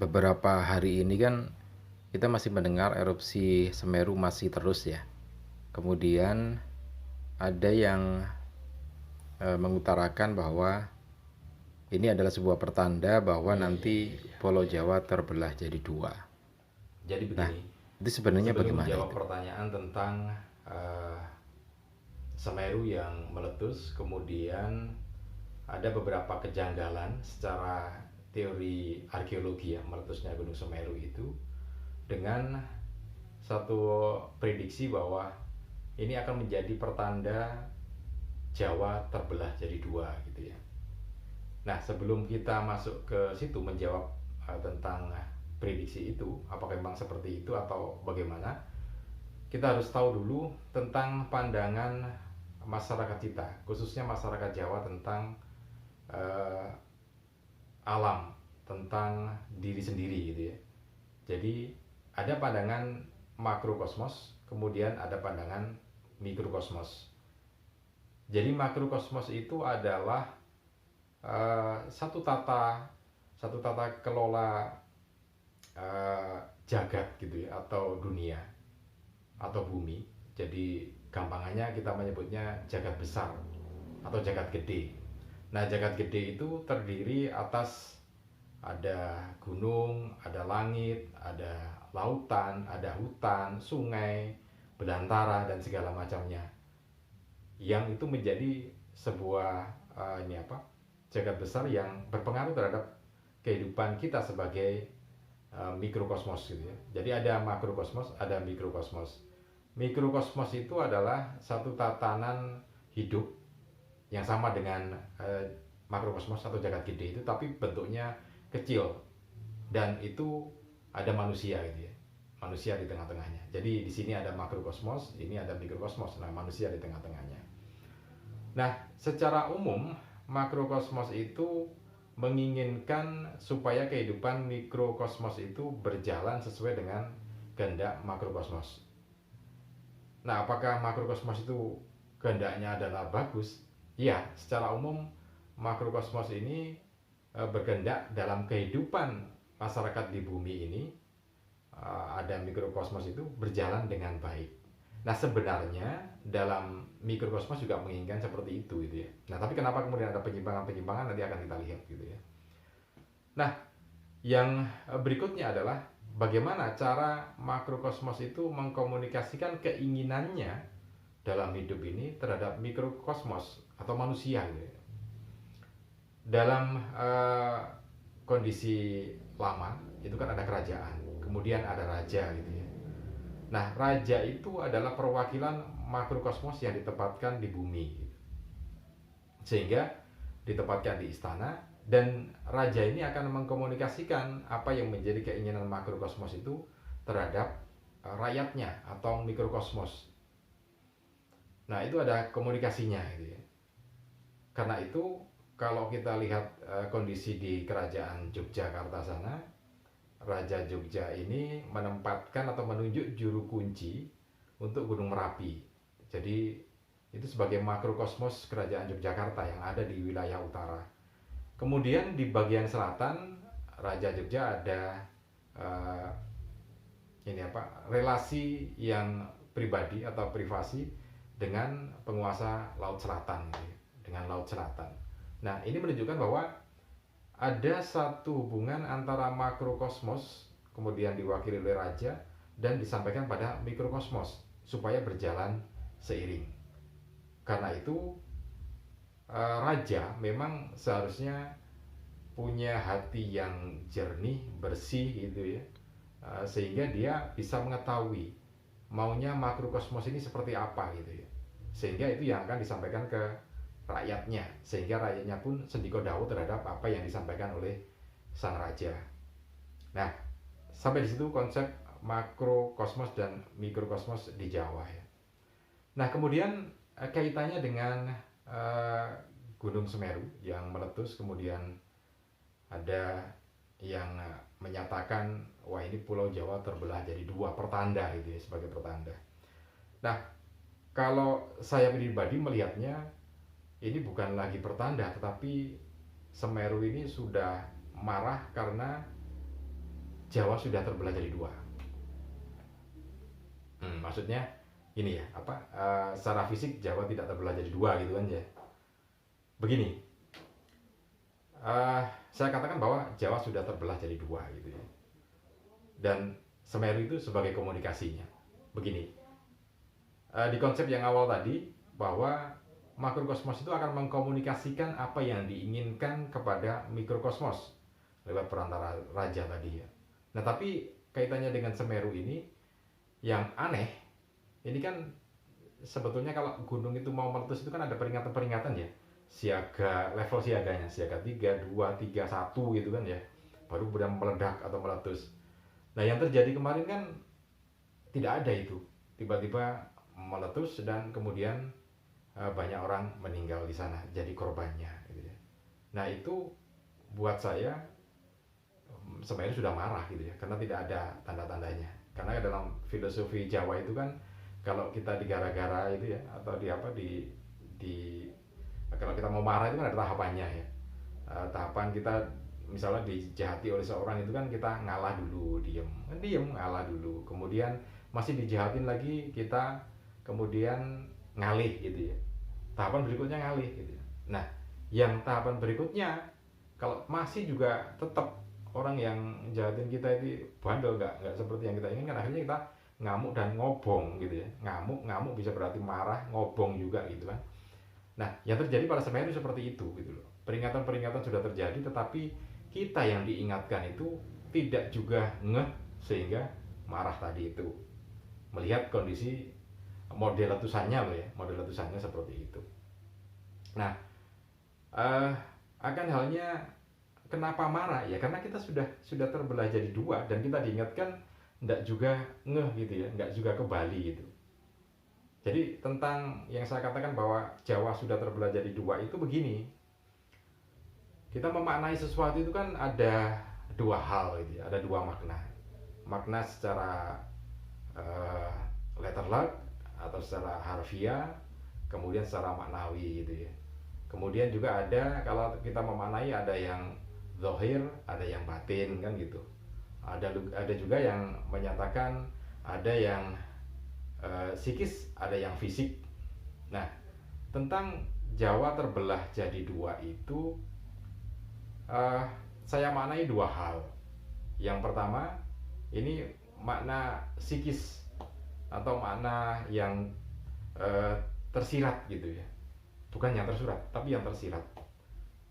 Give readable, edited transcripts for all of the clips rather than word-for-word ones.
Beberapa hari ini kan kita masih mendengar erupsi Semeru masih terus ya. Kemudian ada yang mengutarakan bahwa ini adalah sebuah pertanda bahwa nanti Pulau Jawa terbelah jadi dua. Jadi Nah, begini, itu sebenarnya sebelum bagaimana menjawab itu? pertanyaan tentang eh, Semeru yang meletus, kemudian ada beberapa kejanggalan secara teori arkeologi ya meletusnya Gunung Semeru itu dengan satu prediksi bahwa ini akan menjadi pertanda Jawa terbelah jadi dua gitu ya. Nah, sebelum kita masuk ke situ menjawab tentang prediksi itu, apakah memang seperti itu atau bagaimana, kita harus tahu dulu tentang pandangan masyarakat kita, khususnya masyarakat Jawa tentang eh, alam, tentang diri sendiri gitu ya. Jadi ada pandangan makrokosmos, kemudian ada pandangan mikrokosmos. Jadi makrokosmos itu adalah satu tata kelola eh, jagat gitu ya, atau dunia atau bumi. Jadi gampangannya kita menyebutnya jagat besar atau jagat gede. Nah, jagat gede itu terdiri atas ada gunung, ada langit, ada lautan, ada hutan, sungai, belantara dan segala macamnya. Yang itu menjadi sebuah ini apa? Jagat besar yang berpengaruh terhadap kehidupan kita sebagai mikrokosmos gitu ya. Jadi ada makrokosmos, ada mikrokosmos. Mikrokosmos itu adalah satu tatanan hidup yang sama dengan makrokosmos atau jagat gede itu, tapi bentuknya kecil dan itu ada manusia gitu ya. Manusia di tengah-tengahnya. Jadi di sini ada makrokosmos, ini ada mikrokosmos. Nah, manusia di tengah-tengahnya. Nah, secara umum makrokosmos itu menginginkan supaya kehidupan mikrokosmos itu berjalan sesuai dengan kehendak makrokosmos. Nah, apakah makrokosmos itu kehendaknya adalah bagus? Ya, secara umum makrokosmos ini berkehendak dalam kehidupan masyarakat di bumi ini, ada mikrokosmos itu berjalan dengan baik. Nah, sebenarnya dalam mikrokosmos juga menginginkan seperti itu gitu ya. Nah, tapi kenapa kemudian ada penyimpangan-penyimpangan, nanti akan kita lihat gitu ya. Nah, yang berikutnya adalah bagaimana cara makrokosmos itu mengkomunikasikan keinginannya dalam hidup ini terhadap mikrokosmos atau manusia gitu ya. Dalam kondisi lama itu kan ada kerajaan, kemudian ada raja gitu ya. Nah, raja itu adalah perwakilan makrokosmos yang ditempatkan di bumi gitu. Sehingga ditempatkan di istana, dan raja ini akan mengkomunikasikan apa yang menjadi keinginan makrokosmos itu terhadap rakyatnya atau mikrokosmos. Nah, itu ada komunikasinya gitu ya. Karena itu kalau kita lihat kondisi di kerajaan Yogyakarta sana, Raja Jogja ini menempatkan atau menunjuk juru kunci untuk Gunung Merapi. Jadi itu sebagai makrokosmos kerajaan Yogyakarta yang ada di wilayah utara. Kemudian di bagian selatan Raja Jogja ada uh, ini apa, relasi yang pribadi atau privasi dengan penguasa laut selatan gitu ya, dengan laut selatan. Nah, ini menunjukkan bahwa ada satu hubungan antara makrokosmos kemudian diwakili oleh raja dan disampaikan pada mikrokosmos supaya berjalan seiring. Karena itu raja memang seharusnya punya hati yang jernih, bersih gitu ya. Sehingga dia bisa mengetahui maunya makrokosmos ini seperti apa gitu ya. Sehingga itu yang akan disampaikan ke rakyatnya, sehingga rakyatnya pun sendiko dawo terhadap apa yang disampaikan oleh sang raja. Nah, sampai di situ konsep makrokosmos dan mikrokosmos di Jawa ya. Nah, kemudian kaitannya dengan uh, Gunung Semeru yang meletus, kemudian ada yang menyatakan wah ini Pulau Jawa terbelah jadi dua, pertanda itu ya, sebagai pertanda. Nah, kalau saya pribadi melihatnya ini bukan lagi pertanda, tetapi Semeru ini sudah marah karena Jawa sudah terbelah jadi dua. Maksudnya ini ya, secara fisik Jawa tidak terbelah jadi dua gitu kan ya. Begini, saya katakan bahwa Jawa sudah terbelah jadi dua gitu ya. Dan Semeru itu sebagai komunikasinya. Begini, di konsep yang awal tadi bahwa makrokosmos itu akan mengkomunikasikan apa yang diinginkan kepada mikrokosmos lewat perantara raja tadi ya. Nah tapi kaitannya dengan Semeru ini yang aneh, ini kan sebetulnya kalau gunung itu mau meletus itu kan ada peringatan-peringatan ya, siaga, level siaganya, siaga 3, 2, 3, 1 gitu kan ya, baru kemudian meledak atau meletus. Nah yang terjadi kemarin kan tidak ada itu, tiba-tiba meletus dan kemudian banyak orang meninggal di sana jadi korbannya gitu ya. Nah itu buat saya sebenarnya sudah marah gitu ya, karena tidak ada tanda-tandanya. Karena dalam filosofi Jawa itu kan kalau kita digara-gara itu ya, atau di kalau kita mau marah itu kan ada tahapannya ya. Tahapan kita misalnya dijahati oleh seorang itu kan kita ngalah dulu, diem ngalah dulu, kemudian masih dijahatin lagi kita kemudian ngalih gitu ya. Tahapan berikutnya ngalih gitu ya. Nah yang tahapan berikutnya kalau masih juga tetap orang yang jahatin kita itu bandel, nggak seperti yang kita inginkan, akhirnya kita ngamuk dan ngobong gitu ya. Ngamuk bisa berarti marah, ngobong juga gitu kan. Nah yang terjadi pada Semeru seperti itu gitu loh. Peringatan-peringatan sudah terjadi, tetapi kita yang diingatkan itu tidak juga ngeh sehingga marah tadi itu, melihat kondisi model letusannya loh ya, model letusannya seperti itu. Nah akan halnya kenapa marah ya, karena kita sudah terbelah jadi dua dan kita diingatkan nggak juga ngeh gitu ya, nggak juga ke Bali gitu. Jadi tentang yang saya katakan bahwa Jawa sudah terbelah jadi dua itu begini, kita memaknai sesuatu itu kan ada dua hal gitu ya, ada dua makna. Makna secara letter luck atau secara harfiah, kemudian secara maknawi gitu ya. Kemudian juga ada, kalau kita memaknai, ada yang zahir, ada yang batin kan gitu. Ada juga yang menyatakan, ada yang psikis, ada yang fisik. Nah tentang Jawa terbelah jadi dua itu saya maknai dua hal. Yang pertama ini makna psikis atau makna yang tersirat gitu ya, bukan yang tersurat tapi yang tersirat.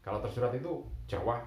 Kalau tersurat itu Jawa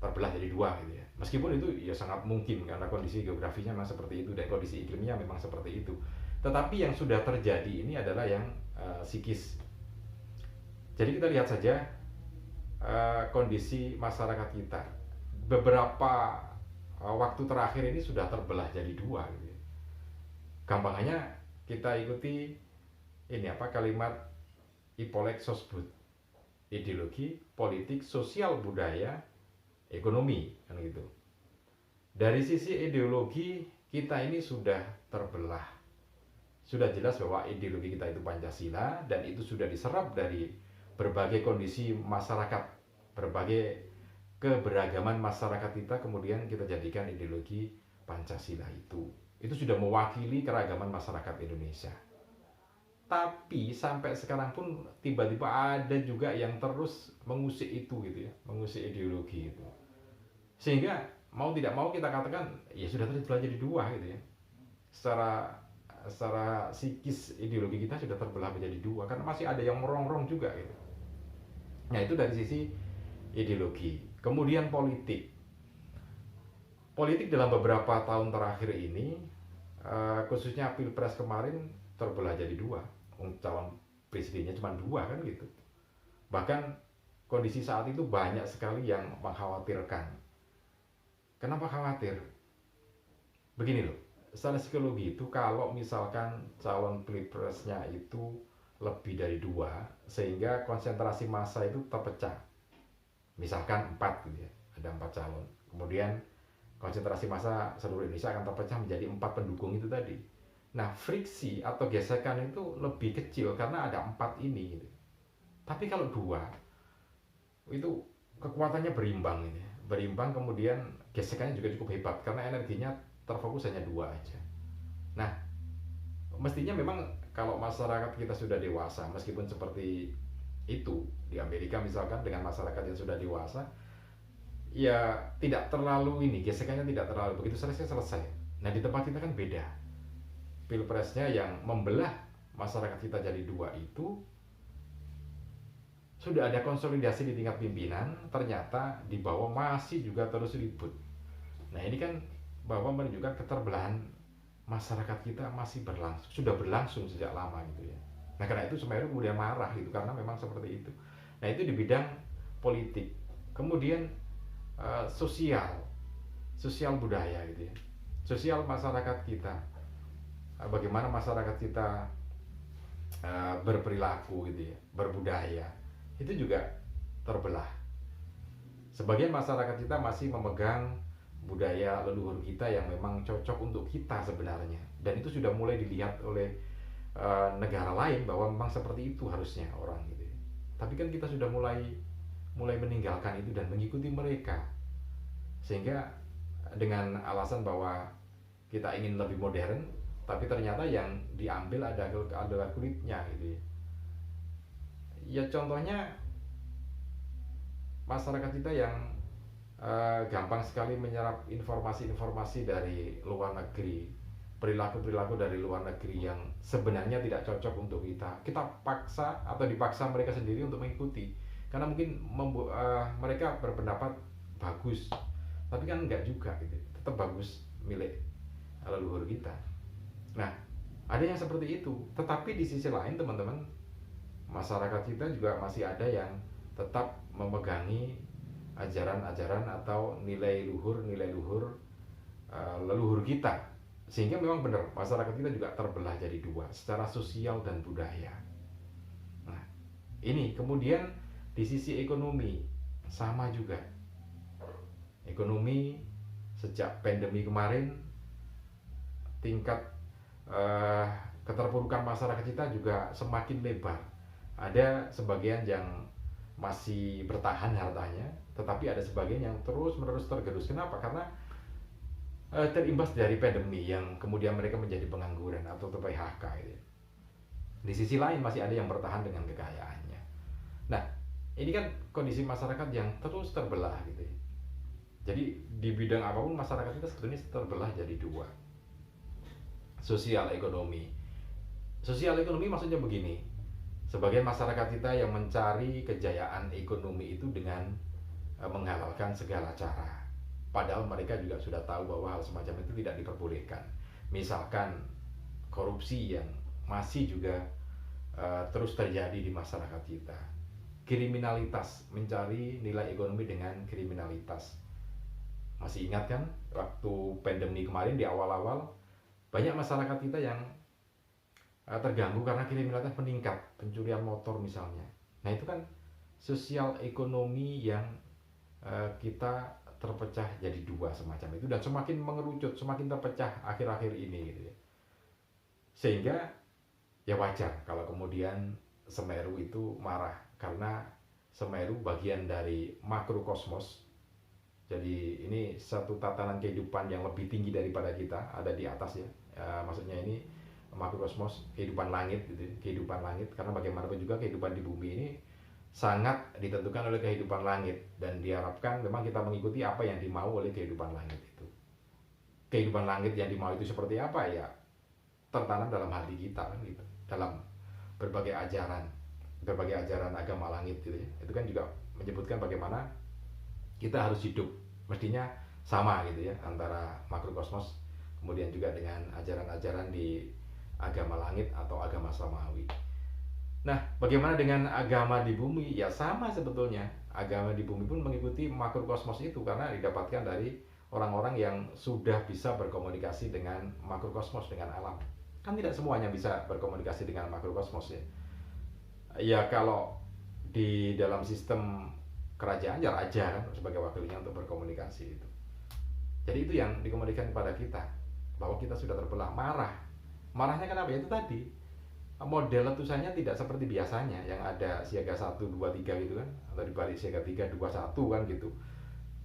terbelah jadi dua gitu ya, meskipun itu ya sangat mungkin karena kondisi geografinya memang seperti itu dan kondisi iklimnya memang seperti itu. Tetapi yang sudah terjadi ini adalah yang psikis. Jadi kita lihat saja kondisi masyarakat kita beberapa waktu terakhir ini sudah terbelah jadi dua gitu ya. Gampangannya kita ikuti ini kalimat Ipolek Sosbud, ideologi, politik, sosial, budaya, ekonomi kan gitu. Dari sisi ideologi kita ini sudah terbelah. Sudah jelas bahwa ideologi kita itu Pancasila dan itu sudah diserap dari berbagai kondisi masyarakat, berbagai keberagaman masyarakat kita, kemudian kita jadikan ideologi Pancasila itu. Itu sudah mewakili keragaman masyarakat Indonesia. Tapi sampai sekarang pun tiba-tiba ada juga yang terus mengusik itu gitu ya, mengusik ideologi itu. Sehingga mau tidak mau kita katakan ya sudah terbelah jadi dua gitu ya. Secara psikis ideologi kita sudah terbelah menjadi dua karena masih ada yang merongrong juga gitu. Nah itu dari sisi ideologi. Kemudian politik. Politik dalam beberapa tahun terakhir ini, khususnya Pilpres kemarin terbelah jadi dua. Calon presidennya cuma dua kan gitu. Bahkan kondisi saat itu banyak sekali yang mengkhawatirkan. Kenapa khawatir? Begini loh, secara psikologi itu kalau misalkan calon pilpresnya itu lebih dari dua, sehingga konsentrasi massa itu terpecah. Misalkan 4 gitu ya, ada 4 calon. Kemudian konsentrasi massa seluruh Indonesia akan terpecah menjadi 4 pendukung itu tadi. Nah friksi atau gesekan itu lebih kecil karena ada 4 ini gitu. Tapi kalau dua itu kekuatannya berimbang ini, berimbang, kemudian gesekannya juga cukup hebat karena energinya terfokus hanya dua aja. Nah, mestinya memang kalau masyarakat kita sudah dewasa, meskipun seperti itu di Amerika misalkan dengan masyarakat yang sudah dewasa, ya tidak terlalu ini, gesekannya tidak terlalu, begitu selesai. Nah, di tempat kita kan beda. Pilpresnya yang membelah masyarakat kita jadi dua itu sudah ada konsolidasi di tingkat pimpinan, ternyata di bawah masih juga terus ribut. Nah, ini kan bahwa menunjukkan keterbelahan masyarakat kita masih sudah berlangsung sejak lama gitu ya. Nah, karena itu Semeru kemudian marah gitu karena memang seperti itu. Nah, itu di bidang politik. Kemudian sosial budaya gitu ya. Sosial masyarakat kita. Bagaimana masyarakat kita berperilaku gitu ya, berbudaya. Itu juga terbelah. Sebagian masyarakat kita masih memegang budaya leluhur kita yang memang cocok untuk kita sebenarnya, dan itu sudah mulai dilihat oleh negara lain bahwa memang seperti itu harusnya orang gitu ya. Tapi kan kita sudah mulai meninggalkan itu dan mengikuti mereka, sehingga dengan alasan bahwa kita ingin lebih modern, tapi ternyata yang diambil adalah kulitnya gitu ya. Ya contohnya masyarakat kita yang gampang sekali menyerap informasi-informasi dari luar negeri, perilaku-perilaku dari luar negeri yang sebenarnya tidak cocok untuk kita paksa atau dipaksa mereka sendiri untuk mengikuti, karena mungkin mereka berpendapat bagus, tapi kan enggak juga gitu, tetap bagus milik leluhur kita. Nah, ada yang seperti itu, tetapi di sisi lain teman-teman, masyarakat kita juga masih ada yang tetap memegangi ajaran-ajaran atau nilai luhur leluhur kita, sehingga memang benar masyarakat kita juga terbelah jadi dua secara sosial dan budaya. Nah, ini kemudian di sisi ekonomi sama juga. Ekonomi sejak pandemi kemarin, tingkat keterpurukan masyarakat kita juga semakin lebar. Ada sebagian yang masih bertahan hartanya, tetapi ada sebagian yang terus-menerus tergerus. Kenapa? Karena terimbas dari pandemi yang kemudian mereka menjadi pengangguran atau PHK gitu. Di sisi lain masih ada yang bertahan dengan kekayaannya. Nah, ini kan kondisi masyarakat yang terus terbelah gitu ya. Jadi di bidang apapun masyarakat kita sebetulnya terbelah jadi dua. Sosial ekonomi maksudnya begini. Sebagian masyarakat kita yang mencari kejayaan ekonomi itu dengan menghalalkan segala cara. Padahal mereka juga sudah tahu bahwa hal semacam itu tidak diperbolehkan. Misalkan korupsi yang masih juga terus terjadi di masyarakat kita. Kriminalitas, mencari nilai ekonomi dengan kriminalitas. Masih ingat kan waktu pandemi kemarin di awal-awal banyak masyarakat kita yang terganggu karena kriminalitas meningkat, pencurian motor misalnya. Nah, itu kan sosial ekonomi yang kita terpecah jadi dua semacam itu, dan semakin mengerucut, semakin terpecah akhir-akhir ini gitu ya. Sehingga ya wajar kalau kemudian Semeru itu marah, karena Semeru bagian dari makrokosmos. Jadi ini satu tatanan kehidupan yang lebih tinggi daripada kita, ada di atas ya. Maksudnya ini makrokosmos, kehidupan langit gitu, kehidupan langit, karena bagaimanapun juga kehidupan di bumi ini sangat ditentukan oleh kehidupan langit, dan diharapkan memang kita mengikuti apa yang dimau oleh kehidupan langit itu. Kehidupan langit yang dimau itu seperti apa ya, tertanam dalam hati kita kan gitu, dalam berbagai ajaran agama langit gitu ya. Itu kan juga menyebutkan bagaimana kita harus hidup mestinya sama gitu ya, antara makrokosmos kemudian juga dengan ajaran-ajaran di agama langit atau agama samawi. Nah, bagaimana dengan agama di bumi? Ya sama sebetulnya. Agama di bumi pun mengikuti makrokosmos itu karena didapatkan dari orang-orang yang sudah bisa berkomunikasi dengan makrokosmos, dengan alam. Kan tidak semuanya bisa berkomunikasi dengan makrokosmos ya. Ya kalau di dalam sistem kerajaan ya raja kan sebagai wakilnya untuk berkomunikasi itu. Jadi itu yang dikomunikasikan kepada kita, bahwa kita sudah terbelah. Marahnya kenapa? Ya itu tadi, model letusannya tidak seperti biasanya yang ada siaga 1, 2, 3 gitu kan, atau dibalik siaga 3, 2, 1 kan gitu.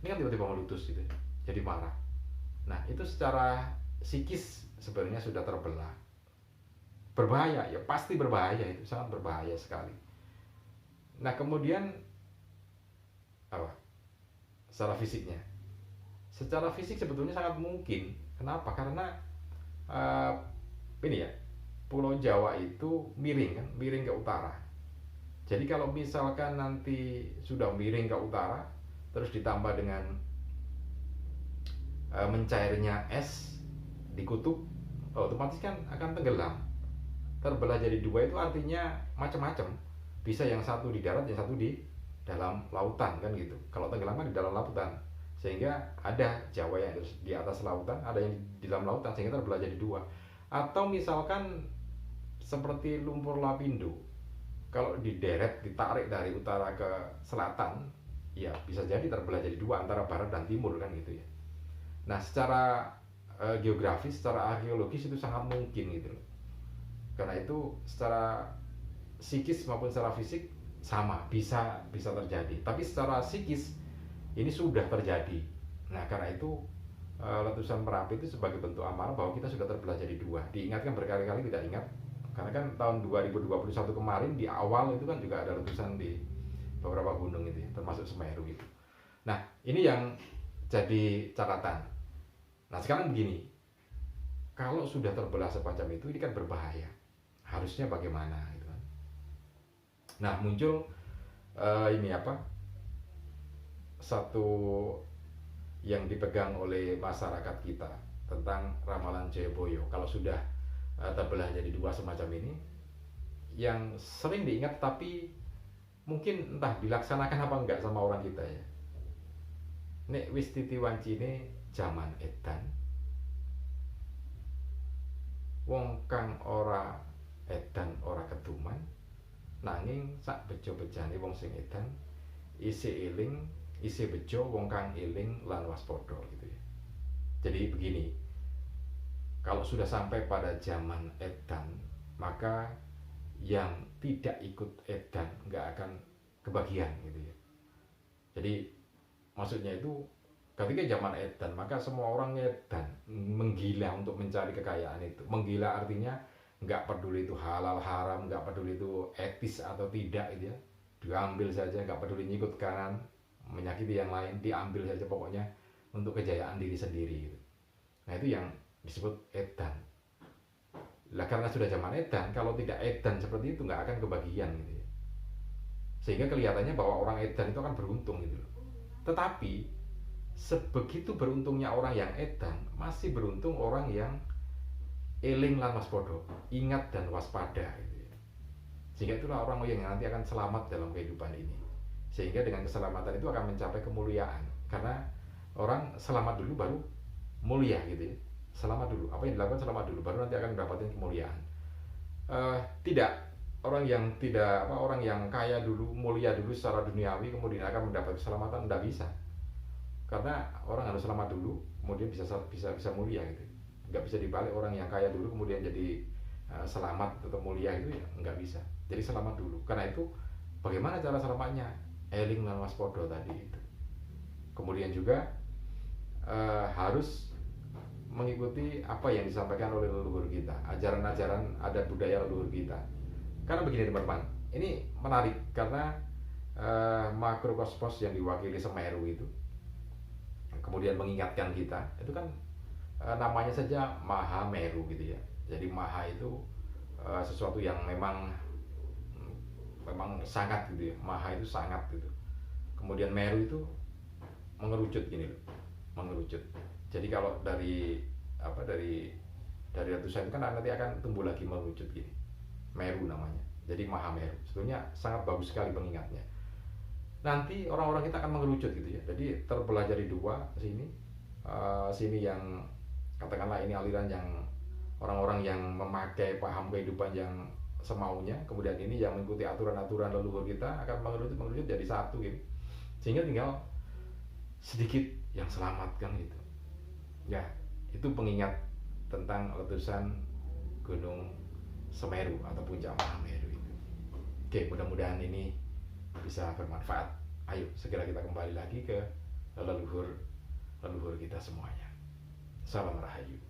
Ini kan tiba-tiba meletus gitu. jadi marah. Nah, itu secara psikis sebenarnya sudah terbelah. Berbahaya, ya pasti berbahaya, itu sangat berbahaya sekali. Nah, kemudian apa? Secara fisiknya. Secara fisik sebetulnya sangat mungkin. Kenapa? Karena uh, ini ya, Pulau Jawa itu miring kan, miring ke utara. Jadi kalau misalkan nanti sudah miring ke utara, terus ditambah dengan mencairnya es di kutub, otomatis kan akan tenggelam. Terbelah jadi dua itu artinya macam-macam. Bisa yang satu di darat, yang satu di dalam lautan kan gitu. Kalau tenggelam kan di dalam lautan, sehingga ada Jawa yang di atas lautan, ada yang di dalam lautan, sehingga terbelah jadi dua. Atau misalkan seperti lumpur lapindo, kalau dideret, ditarik dari utara ke selatan, ya bisa jadi terbelah jadi dua antara barat dan timur kan gitu ya. Nah, secara geografis, secara arkeologis itu sangat mungkin gitu loh. Karena itu secara psikis maupun secara fisik sama, bisa terjadi. Tapi secara psikis ini sudah terjadi. Nah, karena itu letusan Merapi itu sebagai bentuk amarah bahwa kita sudah terbelah jadi dua. Diingatkan berkali-kali, tidak ingat. Karena kan tahun 2021 kemarin di awal itu kan juga ada letusan di beberapa gunung itu ya, termasuk Semeru gitu. Nah, ini yang jadi catatan. Nah, sekarang begini, kalau sudah terbelah semacam itu, ini kan berbahaya. Harusnya bagaimana gitu kan. Nah, muncul ini apa? Satu yang dipegang oleh masyarakat kita tentang ramalan Jayabaya. Kalau sudah terbelah jadi dua semacam ini, yang sering diingat tapi mungkin entah dilaksanakan apa enggak sama orang kita ya. Nek wis titiwancine jaman edan, wong kang ora edan ora keduman, nanging sak bejo-bejane wong sing edan isih eling, isih bejo wong kang eling lan waspada gitu ya. Jadi begini, kalau sudah sampai pada zaman edan, maka yang tidak ikut edan nggak akan kebagian gitu ya. Jadi maksudnya itu ketika zaman edan, maka semua orang edan, menggila untuk mencari kekayaan itu. Menggila artinya nggak peduli itu halal haram, nggak peduli itu etis atau tidak gitu ya. Diambil saja, nggak peduli nyikut kanan, menyakiti yang lain, diambil saja pokoknya untuk kejayaan diri sendiri gitu. Nah, itu yang disebut edan. Lah karena sudah zaman edan, kalau tidak edan seperti itu nggak akan kebagian gitu ya. Sehingga kelihatannya bahwa orang edan itu akan beruntung gitu loh. Tetapi sebegitu beruntungnya orang yang edan, masih beruntung orang yang eling lan waspada, ingat dan waspada gitu ya. Sehingga itulah orang yang nanti akan selamat dalam kehidupan ini. Sehingga dengan keselamatan itu akan mencapai kemuliaan. Karena orang selamat dulu baru mulia gitu ya. Selamat dulu, apa yang dilakukan selamat dulu, baru nanti akan mendapatkan kemuliaan. Tidak, orang yang tidak apa, orang yang kaya dulu, mulia dulu secara duniawi, kemudian akan mendapat keselamatan, tidak bisa. Karena orang harus selamat dulu, kemudian bisa mulia gitu. Nggak bisa dibalik, orang yang kaya dulu kemudian jadi selamat atau mulia itu ya nggak bisa. Jadi selamat dulu. Karena itu bagaimana cara selamatnya? Eling lan waspada tadi itu. Kemudian juga harus mengikuti apa yang disampaikan oleh leluhur kita, ajaran-ajaran adat budaya leluhur kita. Karena begini teman-teman, ini menarik karena makrokosmos yang diwakili Semeru itu kemudian mengingatkan kita, itu kan namanya saja Mahameru gitu ya. Jadi Maha itu sesuatu yang memang sangat gitu ya. Maha itu sangat gitu. Kemudian Meru itu mengerucut gini loh, mengerucut. Jadi kalau dari letusan itu kan nanti akan tumbuh lagi mengerucut gini. Meru namanya. Jadi Mahameru. Sebetulnya sangat bagus sekali pengingatnya. Nanti orang-orang kita akan mengerucut gitu ya. Jadi terbelah jadi dua sini, sini yang katakanlah ini aliran yang orang-orang yang memakai paham kehidupan yang semaunya, kemudian ini yang mengikuti aturan-aturan leluhur kita akan mengerucut jadi satu gitu. Sehingga tinggal sedikit yang selamat kan gitu. Ya, itu pengingat tentang letusan Gunung Semeru atau Puncak Mahameru itu. Oke, mudah-mudahan ini bisa bermanfaat. Ayo segera kita kembali lagi ke leluhur leluhur kita semuanya. Salam Rahayu.